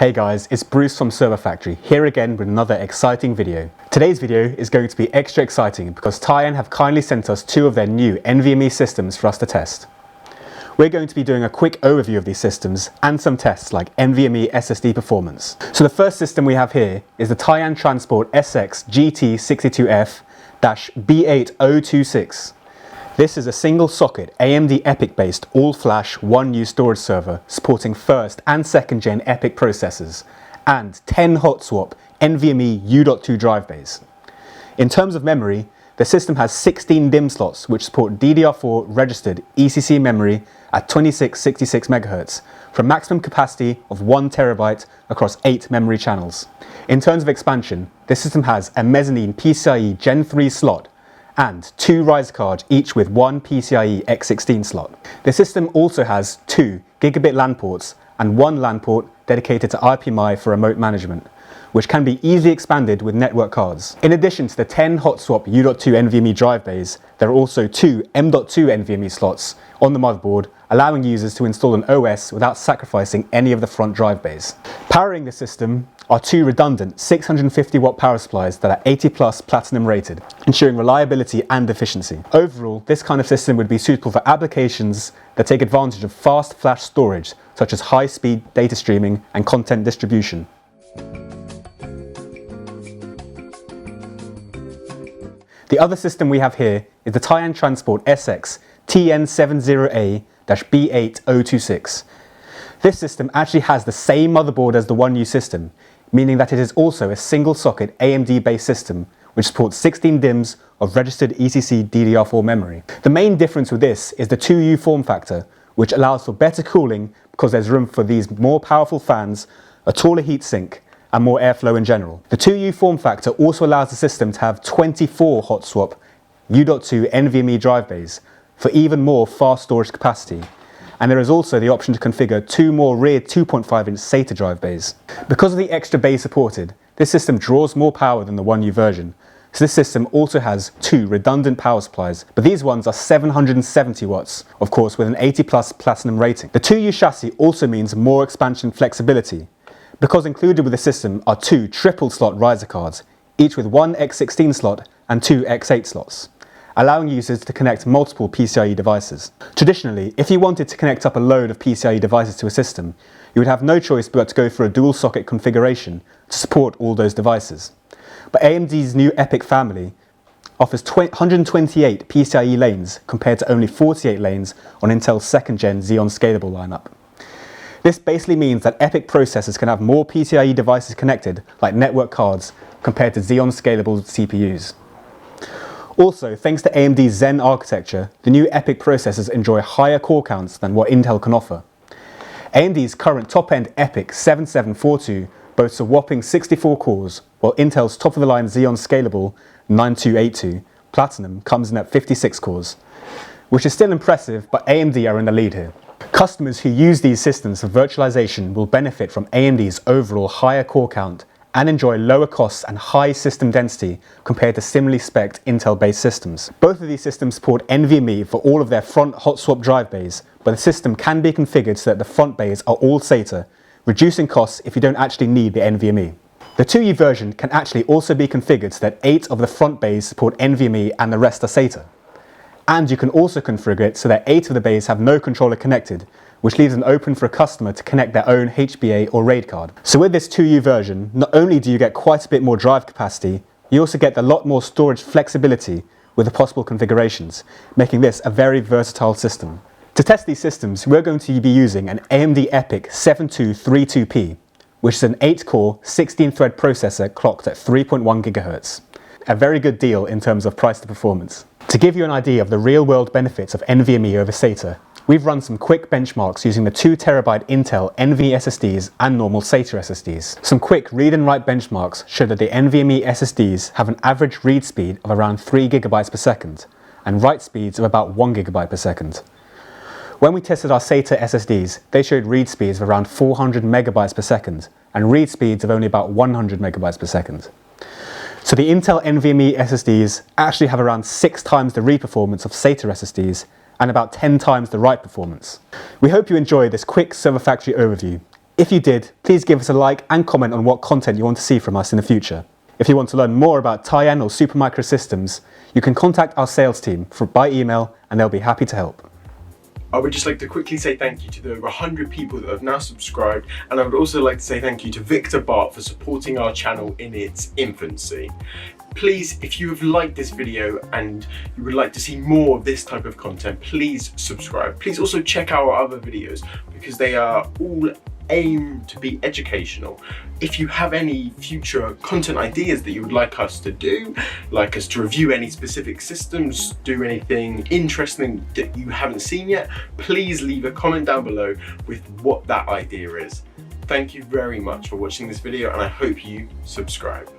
Hey guys, it's Bruce from Server Factory, here again with another exciting video. Today's video is going to be extra exciting because Tyan have kindly sent us two of their new NVMe systems for us to test. We're going to be doing a quick overview of these systems and some tests like NVMe SSD performance. So the first system we have here is the Tyan Transport SX GT62F-B8026. This is a single socket AMD EPYC based all-flash 1U storage server supporting first and second gen EPYC processors and 10 hot swap NVMe U.2 drive bays. In terms of memory, the system has 16 DIMM slots which support DDR4 registered ECC memory at 2666 MHz for a maximum capacity of 1 TB across 8 memory channels. In terms of expansion, this system has a mezzanine PCIe Gen 3 slot and 2 riser cards, each with 1 PCIe X16 slot. The system also has 2 gigabit LAN ports and 1 LAN port dedicated to IPMI for remote management, which can be easily expanded with network cards. In addition to the 10 hot swap U.2 NVMe drive bays, there are also 2 M.2 NVMe slots on the motherboard, allowing users to install an OS without sacrificing any of the front drive bays. Powering the system are 2 redundant 650 watt power supplies that are 80+ platinum rated, ensuring reliability and efficiency. Overall, this kind of system would be suitable for applications that take advantage of fast flash storage, such as high-speed data streaming and content distribution. The other system we have here is the Tyan Transport SX TN70A-B8026. This system actually has the same motherboard as the 1U system, meaning that it is also a single socket AMD based system which supports 16 DIMMs of registered ECC DDR4 memory. The main difference with this is the 2U form factor, which allows for better cooling because there's room for these more powerful fans, a taller heatsink, and more airflow in general. The 2U form factor also allows the system to have 24 hot swap U.2 NVMe drive bays for even more fast storage capacity. And there is also the option to configure 2 more rear 2.5-inch SATA drive bays. Because of the extra bays supported, this system draws more power than the 1U version. So this system also has 2 redundant power supplies, but these ones are 770 watts, of course with an 80+ platinum rating. The 2U chassis also means more expansion flexibility, because included with the system are 2 triple slot riser cards, each with 1 X16 slot and 2 X8 slots, allowing users to connect multiple PCIe devices. Traditionally, if you wanted to connect up a load of PCIe devices to a system, you would have no choice but to go for a dual socket configuration to support all those devices. But AMD's new EPYC family offers 128 PCIe lanes compared to only 48 lanes on Intel's 2nd gen Xeon Scalable lineup. This basically means that EPYC processors can have more PCIe devices connected, like network cards, compared to Xeon Scalable CPUs. Also, thanks to AMD's Zen architecture, the new EPYC processors enjoy higher core counts than what Intel can offer. AMD's current top-end EPYC 7742 boasts a whopping 64 cores, while Intel's top-of-the-line Xeon Scalable 9282 Platinum comes in at 56 cores, which is still impressive, but AMD are in the lead here. Customers who use these systems for virtualization will benefit from AMD's overall higher core count and enjoy lower costs and high system density compared to similarly spec'd Intel-based systems. Both of these systems support NVMe for all of their front hot swap drive bays, but the system can be configured so that the front bays are all SATA, reducing costs if you don't actually need the NVMe. The 2U version can actually also be configured so that 8 of the front bays support NVMe and the rest are SATA. And you can also configure it so that 8 of the bays have no controller connected, which leaves them open for a customer to connect their own HBA or RAID card. So with this 2U version, not only do you get quite a bit more drive capacity, you also get a lot more storage flexibility with the possible configurations, making this a very versatile system. To test these systems, we're going to be using an AMD EPYC 7232P, which is an 8-core, 16-thread processor clocked at 3.1 GHz. A very good deal in terms of price to performance. To give you an idea of the real-world benefits of NVMe over SATA, we've run some quick benchmarks using the 2 TB Intel NVMe SSDs and normal SATA SSDs. Some quick read and write benchmarks show that the NVMe SSDs have an average read speed of around 3 GB per second and write speeds of about 1 GB per second. When we tested our SATA SSDs, they showed read speeds of around 400 MB per second and read speeds of only about 100 MB per second. So the Intel NVMe SSDs actually have around 6 times the read performance of SATA SSDs and about 10 times the write performance. We hope you enjoy this quick Server Factory overview. If you did, please give us a like and comment on what content you want to see from us in the future. If you want to learn more about Tyan or Supermicro systems, you can contact our sales team by email and they'll be happy to help. I would just like to quickly say thank you to the over 100 people that have now subscribed, and I would also like to say thank you to Victor Bart for supporting our channel in its infancy. Please, if you have liked this video and you would like to see more of this type of content, please subscribe. Please also check out our other videos because they are all aimed to be educational. If you have any future content ideas that you would like us to do, like us to review any specific systems, do anything interesting that you haven't seen yet, please leave a comment down below with what that idea is. Thank you very much for watching this video and I hope you subscribe.